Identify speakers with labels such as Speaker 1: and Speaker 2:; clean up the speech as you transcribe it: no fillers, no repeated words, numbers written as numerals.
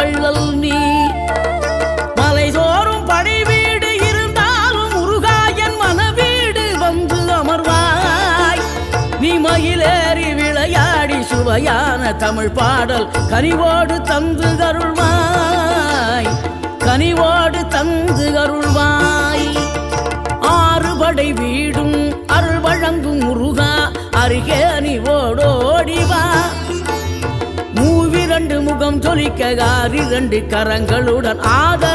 Speaker 1: வள்ளல் நீ. மலைதோறும் படை வீடு இருந்தாலும் முருகாயன் மனவீடு வந்து அமர்வாய். நீ மயிலேறி விளையாடி சுவையான தமிழ் பாடல் கனிவோடு தந்து அருள்வாய். கனிவோடு தந்து அருள்வாய். ஆறுபடை வீடும் அருள் வழங்கும் முருகா அருகே நீ ஓடோடிவா. மூவிரண்டு முகம் ஜொலிக்க 6 கரங்களுடன் ஆதர